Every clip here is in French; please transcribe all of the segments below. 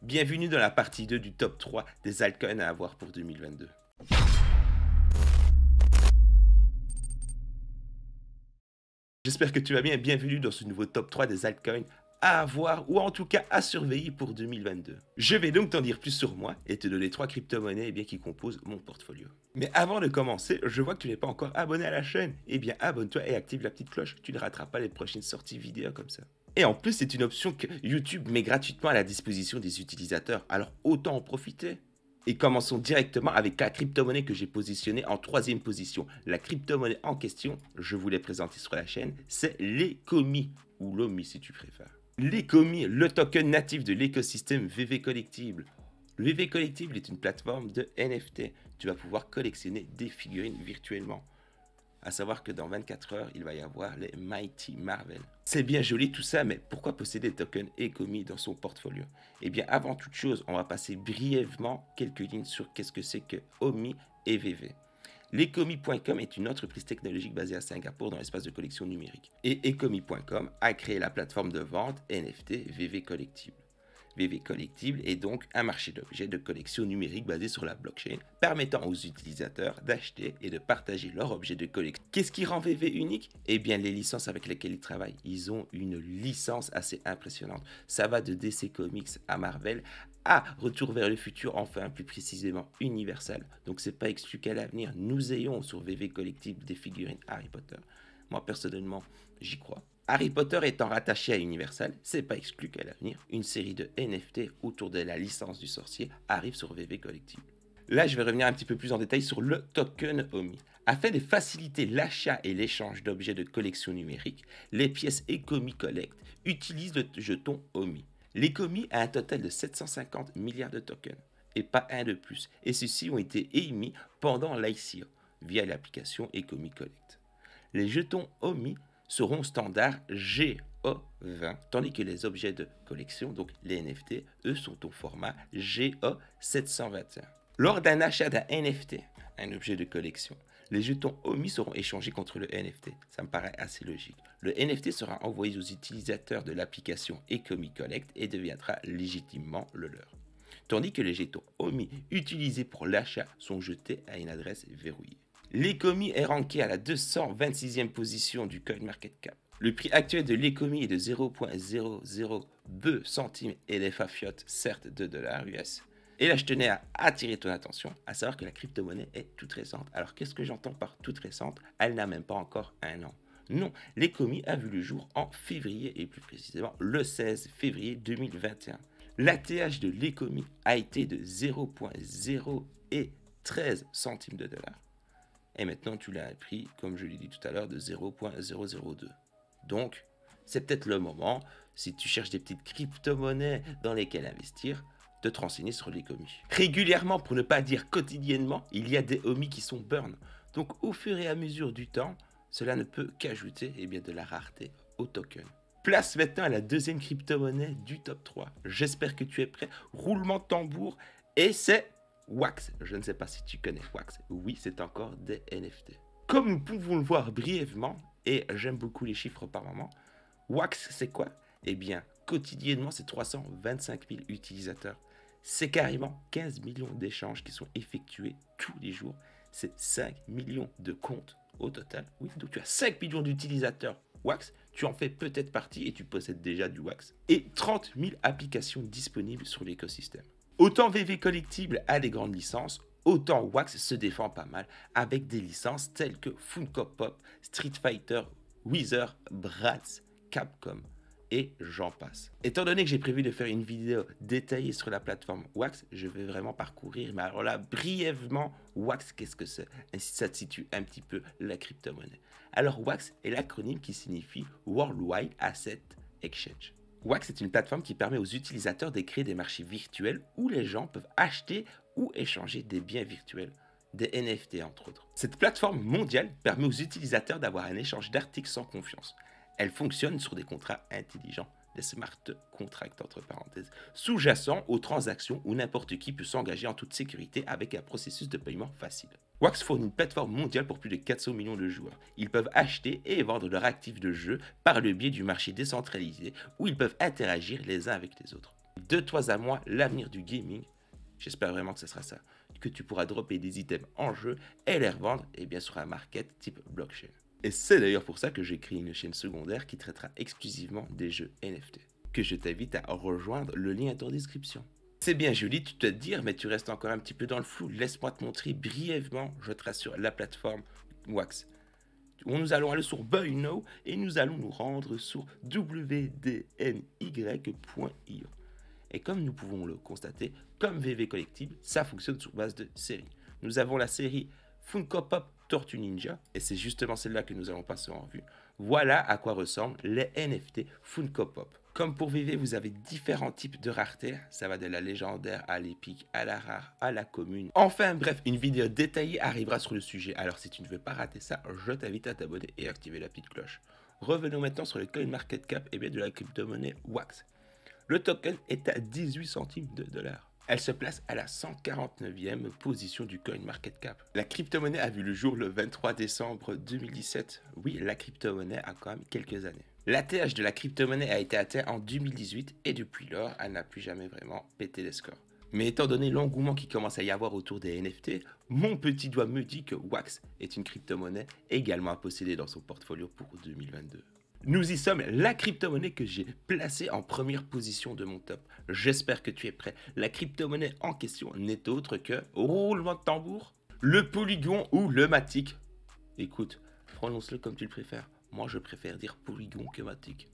Bienvenue dans la partie 2 du top 3 des altcoins à avoir pour 2022. J'espère que tu vas bien et bienvenue dans ce nouveau top 3 des altcoins à avoir ou en tout cas à surveiller pour 2022. Je vais donc t'en dire plus sur moi et te donner 3 crypto-monnaies qui composent mon portfolio. Mais avant de commencer, je vois que tu n'es pas encore abonné à la chaîne. Eh bien abonne-toi et active la petite cloche, tu ne rateras pas les prochaines sorties vidéo comme ça. Et en plus, c'est une option que YouTube met gratuitement à la disposition des utilisateurs, alors autant en profiter. Et commençons directement avec la crypto-monnaie que j'ai positionnée en 3e position. La crypto-monnaie en question, je vous l'ai présentée sur la chaîne, c'est l'Ecomi, ou l'Omi si tu préfères. L'Ecomi, le token natif de l'écosystème VV Collectible. Le VV Collectible est une plateforme de NFT. Tu vas pouvoir collectionner des figurines virtuellement. À savoir que dans 24 heures, il va y avoir les Mighty Marvel. C'est bien joli tout ça, mais pourquoi posséder des tokens Ecomi dans son portfolio? Eh bien, avant toute chose, on va passer brièvement quelques lignes sur qu'est-ce que c'est que OMI et VV. L'Ecomi.com est une entreprise technologique basée à Singapour dans l'espace de collection numérique. Et Ecomi.com a créé la plateforme de vente NFT VV Collectible. VV Collectible est donc un marché d'objets de collection numérique basé sur la blockchain, permettant aux utilisateurs d'acheter et de partager leurs objets de collection. Qu'est-ce qui rend VV unique? Eh bien, les licences avec lesquelles ils travaillent. Ils ont une licence assez impressionnante. Ça va de DC Comics à Marvel, à Retour vers le futur, enfin plus précisément Universal. Donc c'est pas exclu qu'à l'avenir, nous ayons sur VV Collectible des figurines Harry Potter. Moi, personnellement, j'y crois. Harry Potter étant rattaché à Universal, c'est pas exclu qu'à l'avenir, une série de NFT autour de la licence du sorcier arrive sur VV Collectible. Là, je vais revenir un petit peu plus en détail sur le token OMI. Afin de faciliter l'achat et l'échange d'objets de collection numérique, les pièces Ecomi Collect utilisent le jeton OMI. L'Ecomi a un total de 750 milliards de tokens, et pas un de plus, et ceux-ci ont été émis pendant l'ICO, via l'application Ecomi Collect. Les jetons OMI seront standard GO20, tandis que les objets de collection, donc les NFT, eux sont au format GO721. Lors d'un achat d'un NFT, un objet de collection, les jetons OMI seront échangés contre le NFT. Ça me paraît assez logique. Le NFT sera envoyé aux utilisateurs de l'application Ecomi Collect et deviendra légitimement le leur. Tandis que les jetons OMI utilisés pour l'achat sont jetés à une adresse verrouillée. L'Ecomi est ranké à la 226e position du CoinMarketCap. Le prix actuel de l'Ecomi est de 0,002 centimes et les fiat, certes de dollars US. Et là, je tenais à attirer ton attention, à savoir que la crypto-monnaie est toute récente. Alors, qu'est-ce que j'entends par toute récente? Elle n'a même pas encore un an. Non, l'Ecomi a vu le jour en février, et plus précisément le 16 février 2021. L'ATH de l'Ecomi a été de 0,013 centimes de dollars. Et maintenant, tu l'as appris, comme je l'ai dit tout à l'heure, de 0,002. Donc, c'est peut-être le moment, si tu cherches des petites crypto-monnaies dans lesquelles investir, de te renseigner sur l'Ecomi. Régulièrement, pour ne pas dire quotidiennement, il y a des OMI qui sont burn. Donc, au fur et à mesure du temps, cela ne peut qu'ajouter de la rareté au token. Place maintenant à la 2e crypto-monnaie du top 3. J'espère que tu es prêt. Roulement de tambour, et c'est Wax. Je ne sais pas si tu connais Wax. Oui, c'est encore des NFT. Comme nous pouvons le voir brièvement, et j'aime beaucoup les chiffres par moment, Wax, c'est quoi? Eh bien, quotidiennement, c'est 325 000 utilisateurs. C'est carrément 15 millions d'échanges qui sont effectués tous les jours. C'est 5 millions de comptes au total. Oui, donc tu as 5 millions d'utilisateurs Wax. Tu en fais peut-être partie et tu possèdes déjà du Wax. Et 30 000 applications disponibles sur l'écosystème. Autant VV Collectible a des grandes licences, autant Wax se défend pas mal avec des licences telles que Funko Pop, Street Fighter, Wizard, Bratz, Capcom et j'en passe. Étant donné que j'ai prévu de faire une vidéo détaillée sur la plateforme Wax, je vais vraiment parcourir, mais alors là, brièvement, Wax, qu'est-ce que c'est? Ainsi, ça te situe un petit peu la crypto-monnaie. Alors, Wax est l'acronyme qui signifie Worldwide Asset Exchange. Wax est une plateforme qui permet aux utilisateurs de créer des marchés virtuels où les gens peuvent acheter ou échanger des biens virtuels, des NFT entre autres. Cette plateforme mondiale permet aux utilisateurs d'avoir un échange d'articles sans confiance. Elle fonctionne sur des contrats intelligents, des smart contracts entre parenthèses, sous-jacents aux transactions où n'importe qui peut s'engager en toute sécurité avec un processus de paiement facile. Wax fournit une plateforme mondiale pour plus de 400 millions de joueurs. Ils peuvent acheter et vendre leurs actifs de jeu par le biais du marché décentralisé où ils peuvent interagir les uns avec les autres. De toi à moi, l'avenir du gaming, j'espère vraiment que ce sera ça, que tu pourras dropper des items en jeu et les revendre, et bien sur un market type blockchain. Et c'est d'ailleurs pour ça que j'ai créé une chaîne secondaire qui traitera exclusivement des jeux NFT, que je t'invite à rejoindre, le lien est en description. C'est bien joli, tu te dire, mais tu restes encore un petit peu dans le flou. Laisse-moi te montrer brièvement, je te rassure, la plateforme Wax. Nous allons aller sur Buy Now et nous allons nous rendre sur wdny.io. Et comme nous pouvons le constater, comme VV Collectible, ça fonctionne sur base de séries. Nous avons la série Funko Pop Tortue Ninja, et c'est justement celle-là que nous allons passer en revue. Voilà à quoi ressemblent les NFT Funko Pop. Comme pour VV, vous avez différents types de raretés. Ça va de la légendaire à l'épique, à la rare, à la commune. Enfin bref, une vidéo détaillée arrivera sur le sujet. Alors si tu ne veux pas rater ça, je t'invite à t'abonner et activer la petite cloche. Revenons maintenant sur le CoinMarketCap et bien de la crypto-monnaie Wax. Le token est à 18 centimes de dollars. Elle se place à la 149e position du CoinMarketCap. La crypto-monnaie a vu le jour le 23 décembre 2017. Oui, la crypto-monnaie a quand même quelques années. L'ATH de la crypto-monnaie a été atteint en 2018 et depuis lors, elle n'a plus jamais vraiment pété les scores. Mais étant donné l'engouement qui commence à y avoir autour des NFT, mon petit doigt me dit que Wax est une crypto-monnaie également à posséder dans son portfolio pour 2022. Nous y sommes, la crypto-monnaie que j'ai placée en première position de mon top. J'espère que tu es prêt. La crypto-monnaie en question n'est autre que, roulement de tambour, le Polygon ou le Matic. Écoute, prononce-le comme tu le préfères. Moi, je préfère dire Polygon que Matic.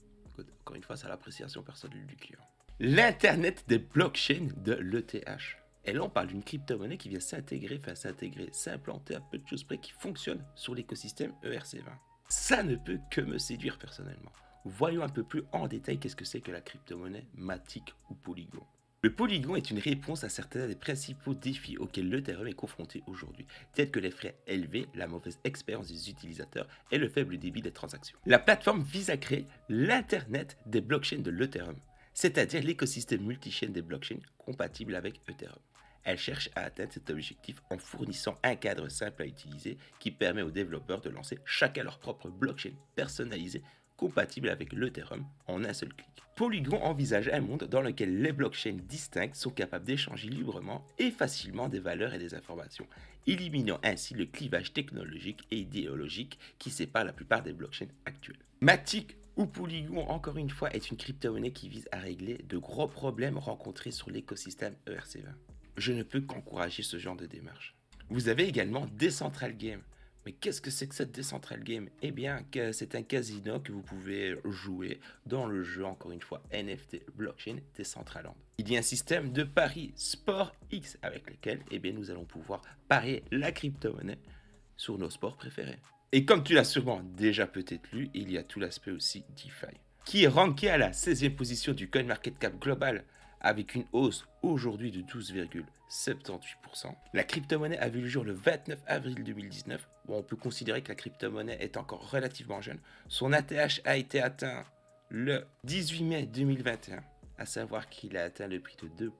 Encore une fois, c'est à l'appréciation personnelle du client. L'Internet des blockchains de l'ETH. Et là, on parle d'une crypto-monnaie qui vient s'implanter à peu de choses près, qui fonctionne sur l'écosystème ERC20. Ça ne peut que me séduire personnellement. Voyons un peu plus en détail qu'est-ce que c'est que la crypto-monnaie Matic ou Polygon. Le Polygon est une réponse à certains des principaux défis auxquels l'Ethereum est confronté aujourd'hui, tels que les frais élevés, la mauvaise expérience des utilisateurs et le faible débit des transactions. La plateforme vise à créer l'Internet des blockchains de l'Ethereum, c'est-à-dire l'écosystème multi-chaîne des blockchains compatible avec Ethereum. Elle cherche à atteindre cet objectif en fournissant un cadre simple à utiliser qui permet aux développeurs de lancer chacun leur propre blockchain personnalisée compatible avec l'Ethereum en un seul clic. Polygon envisage un monde dans lequel les blockchains distinctes sont capables d'échanger librement et facilement des valeurs et des informations, éliminant ainsi le clivage technologique et idéologique qui sépare la plupart des blockchains actuelles. Matic ou Polygon, encore une fois, est une crypto-monnaie qui vise à régler de gros problèmes rencontrés sur l'écosystème ERC20. Je ne peux qu'encourager ce genre de démarche. Vous avez également Decentral Game. Mais qu'est-ce que c'est que cette Decentral Game? Eh bien, c'est un casino que vous pouvez jouer dans le jeu, encore une fois, NFT Blockchain Decentraland. Il y a un système de paris Sport X avec lequel nous allons pouvoir parier la crypto-monnaie sur nos sports préférés. Et comme tu l'as sûrement déjà peut-être lu, il y a tout l'aspect aussi DeFi, qui est ranké à la 16e position du CoinMarketCap global, avec une hausse aujourd'hui de 12,78%. La crypto-monnaie a vu le jour le 29 avril 2019. Bon, on peut considérer que la crypto-monnaie est encore relativement jeune. Son ATH a été atteint le 18 mai 2021, à savoir qu'il a atteint le prix de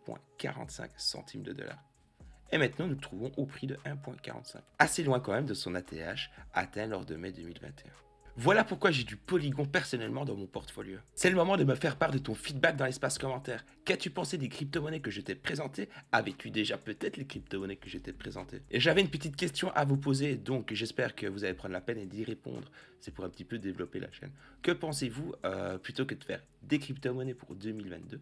2,45 centimes de dollars. Et maintenant, nous le trouvons au prix de 1,45. Assez loin quand même de son ATH atteint lors de mai 2021. Voilà pourquoi j'ai du Polygon personnellement dans mon portfolio. C'est le moment de me faire part de ton feedback dans l'espace commentaire. Qu'as-tu pensé des crypto-monnaies que je t'ai présentées? Avais-tu déjà peut-être les crypto-monnaies que je t'ai présentées? Et j'avais une petite question à vous poser, donc j'espère que vous allez prendre la peine d'y répondre. C'est pour un petit peu développer la chaîne. Que pensez-vous, plutôt que de faire des crypto-monnaies pour 2022,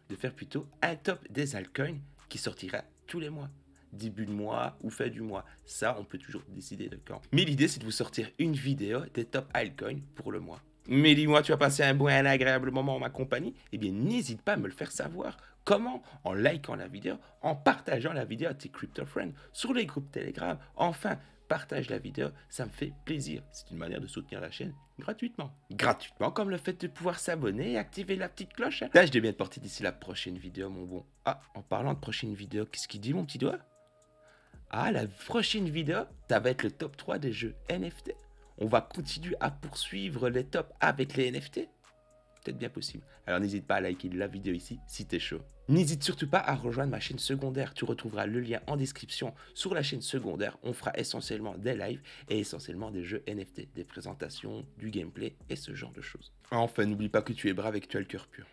de faire plutôt un top des altcoins qui sortira tous les mois? Début de mois ou fin du mois. Ça, on peut toujours décider de quand. Mais l'idée, c'est de vous sortir une vidéo des top altcoins pour le mois. Mais dis-moi, tu as passé un bon et un agréable moment en ma compagnie? Eh bien, n'hésite pas à me le faire savoir. Comment? En likant la vidéo, en partageant la vidéo à tes crypto friends, sur les groupes Telegram. Enfin, partage la vidéo, ça me fait plaisir. C'est une manière de soutenir la chaîne gratuitement. Gratuitement, comme le fait de pouvoir s'abonner et activer la petite cloche. Tâche de bien te porter d'ici la prochaine vidéo, mon bon. Ah, en parlant de prochaine vidéo, qu'est-ce qu'il dit, mon petit doigt? Ah, la prochaine vidéo, ça va être le top 3 des jeux NFT. On va continuer à poursuivre les tops avec les NFT. Peut-être bien possible. Alors n'hésite pas à liker la vidéo ici si t'es chaud. N'hésite surtout pas à rejoindre ma chaîne secondaire. Tu retrouveras le lien en description. Sur la chaîne secondaire, on fera essentiellement des lives et essentiellement des jeux NFT, des présentations, du gameplay et ce genre de choses. Enfin, n'oublie pas que tu es brave et que tu as le cœur pur.